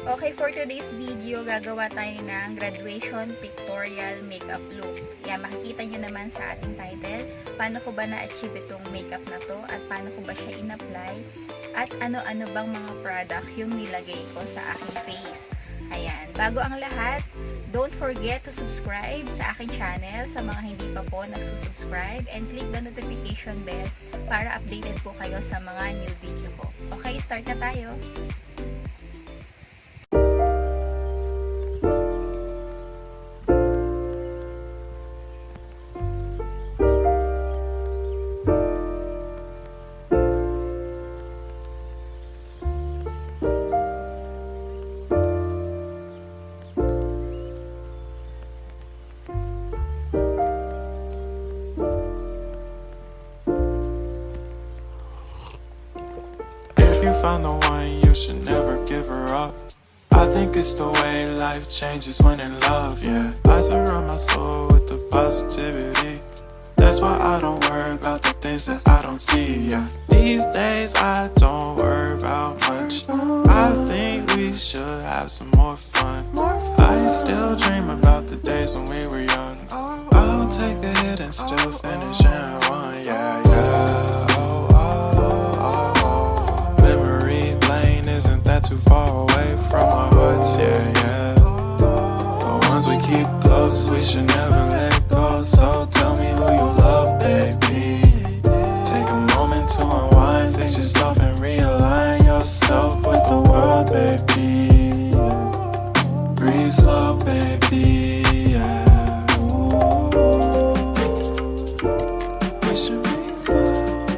Okay, for today's video, gagawa tayo ng graduation pictorial makeup look. Yan, makikita nyo naman sa ating title, paano ko ba na-achieve itong makeup na to, at paano ko ba siya in-apply, at ano-ano bang mga product yung nilagay ko sa aking face. Ayan, bago ang lahat, don't forget to subscribe sa aking channel sa mga hindi pa po nagsusubscribe, and click the notification bell para updated po kayo sa mga new video ko. Okay, start na tayo! If you find the one, you should never give her up. I think it's the way life changes when in love, yeah. I surround my soul with the positivity. That's why I don't worry about the things that I don't see, yeah. These days I don't worry about much. I think we should have some more fun. I still dream about the days when we were young. I'll take a hit and still finish in one, yeah, yeah. Isn't that too far away from our hearts, yeah, yeah. The ones we keep close, we should never let go. So tell me who you love, baby. Take a moment to unwind, fix yourself and realign yourself with the world, baby. Breathe slow, baby, yeah. We should breathe slow,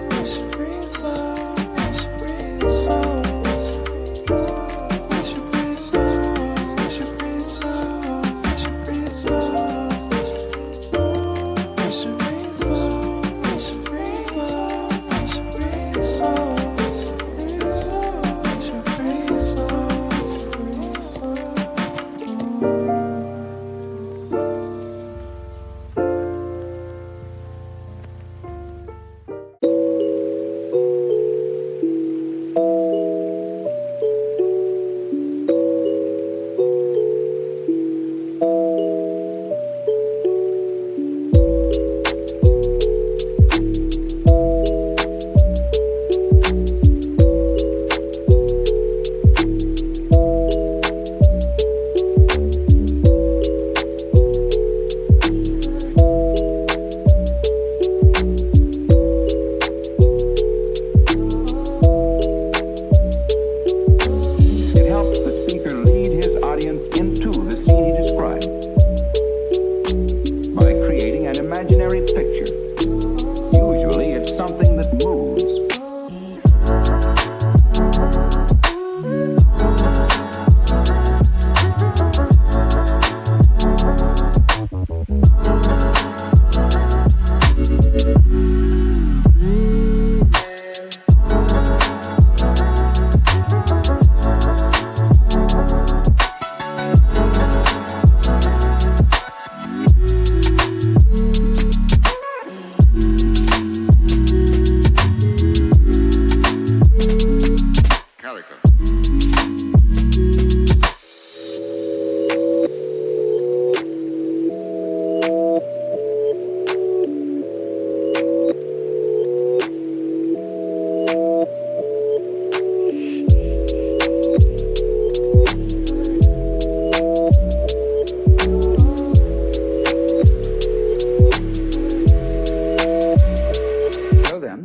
we should breathe slow, we should breathe slow.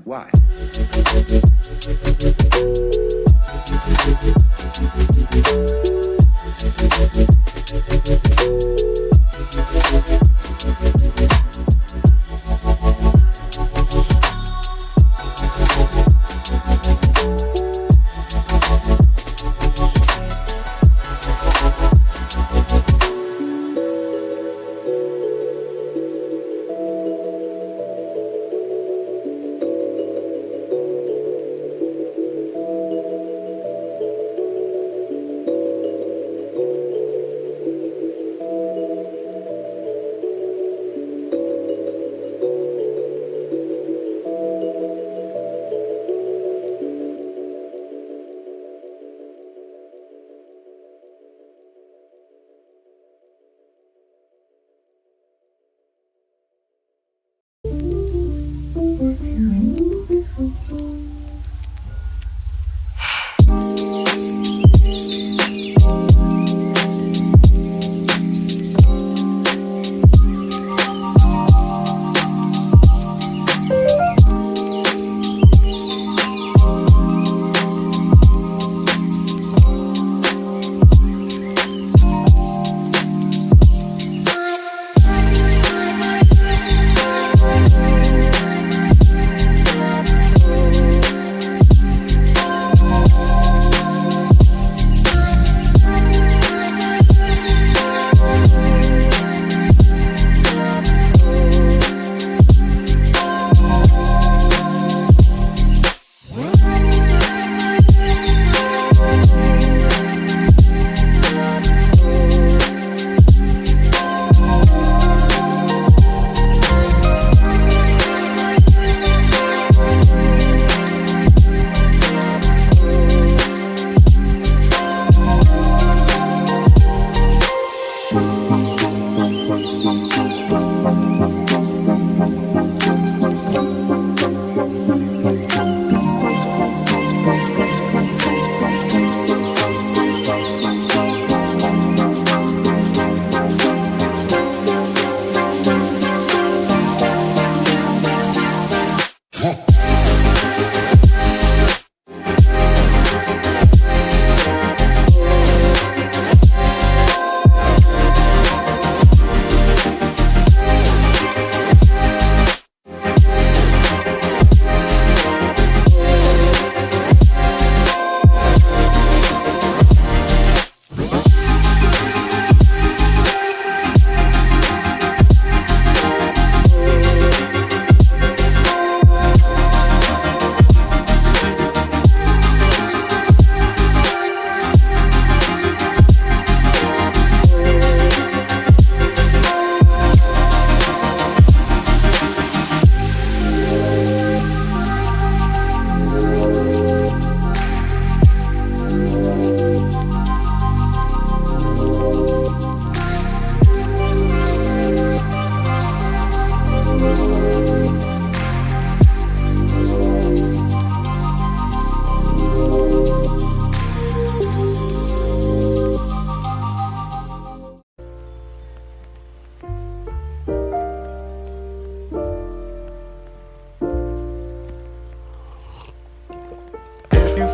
Why?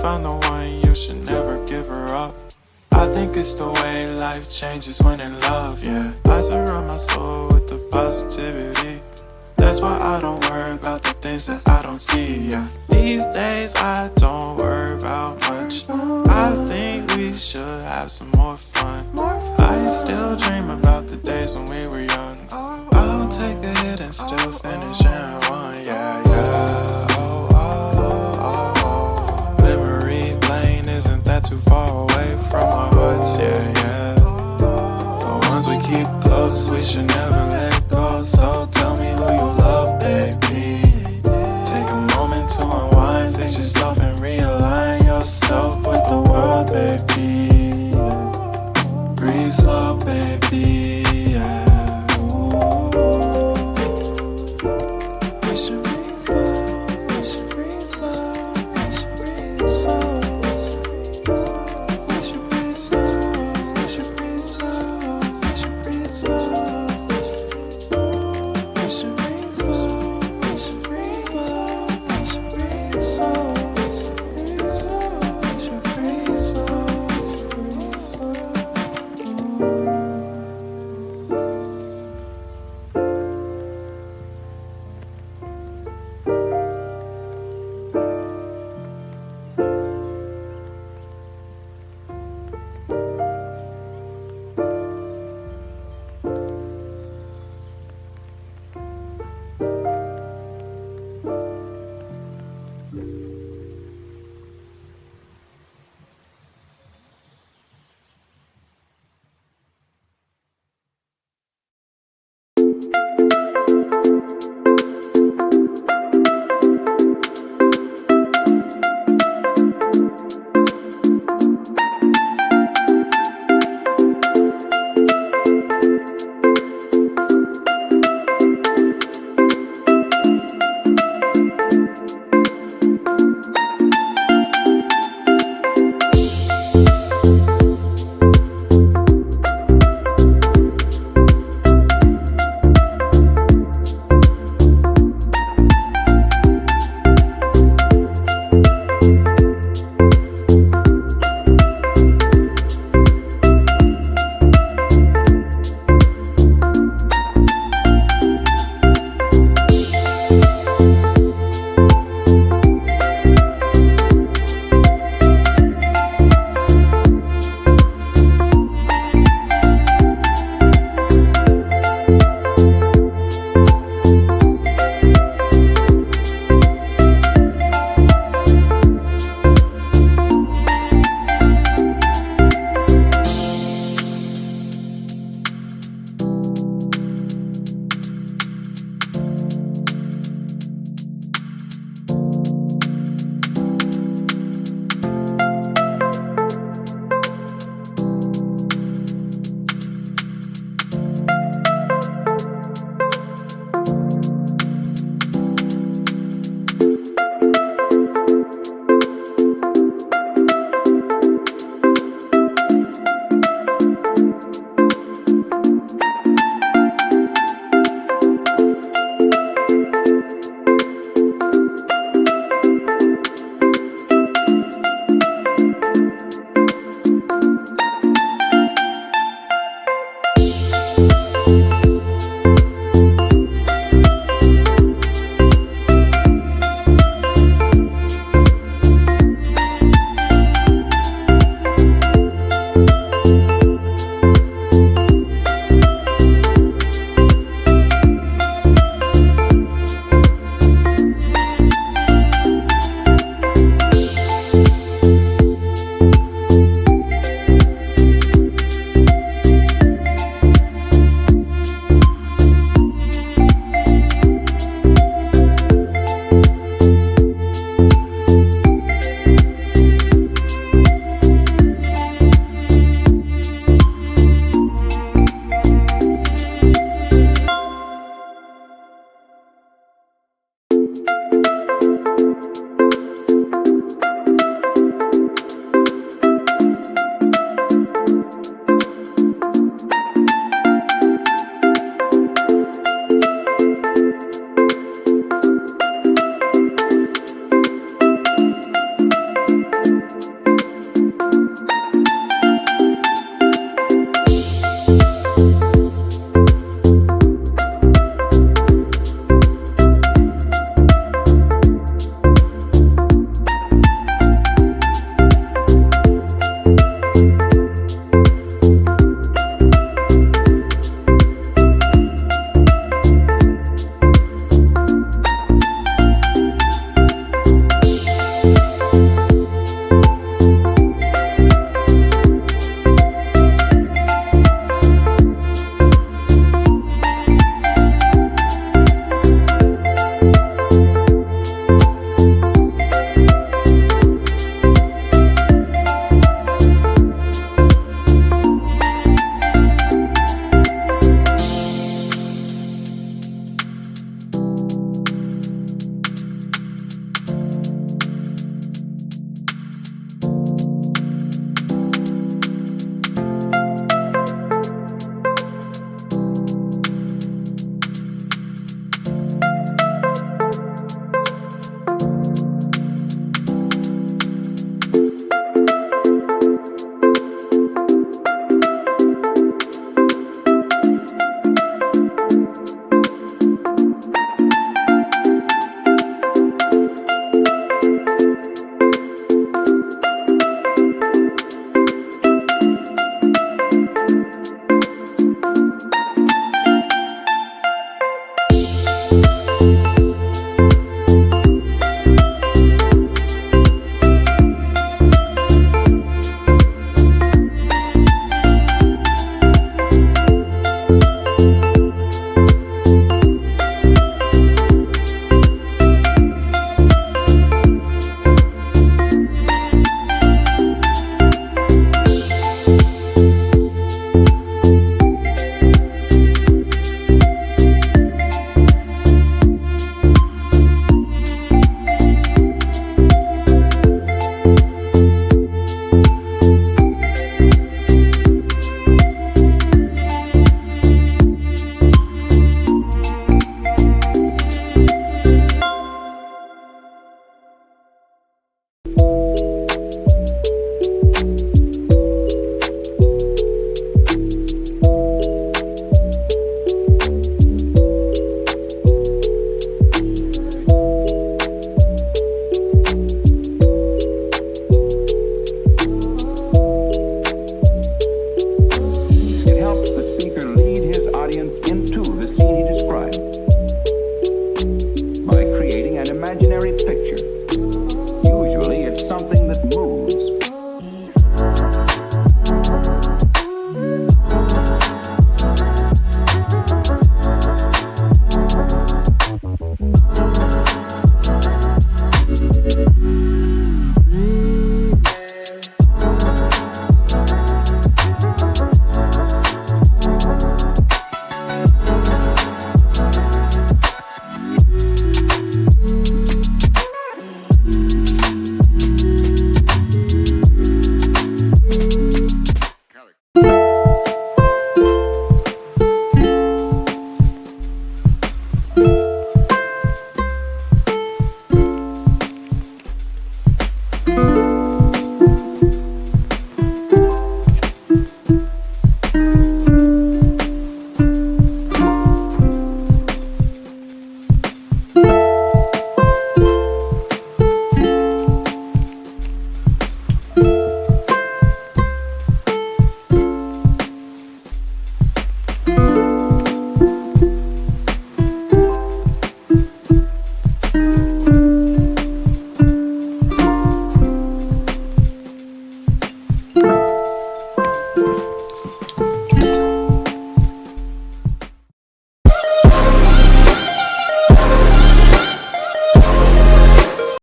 found the one, you should never give her up. I think it's the way life changes when in love, yeah. I surround my soul with the positivity. That's why I don't worry about the things that I don't see, yeah. These days I don't worry about much. I think we should have some more fun. I still dream about the days when we were young. I'll take a hit and still finish in one, yeah, yeah. Oh, oh, oh, oh. Memory lane isn't that too far away from our hearts, yeah, yeah. The ones we keep close, we should never let go. So tell me who you love, baby. Take a moment to unwind, fix yourself and realign yourself with the world, baby. Breathe slow, baby, yeah. Ooh.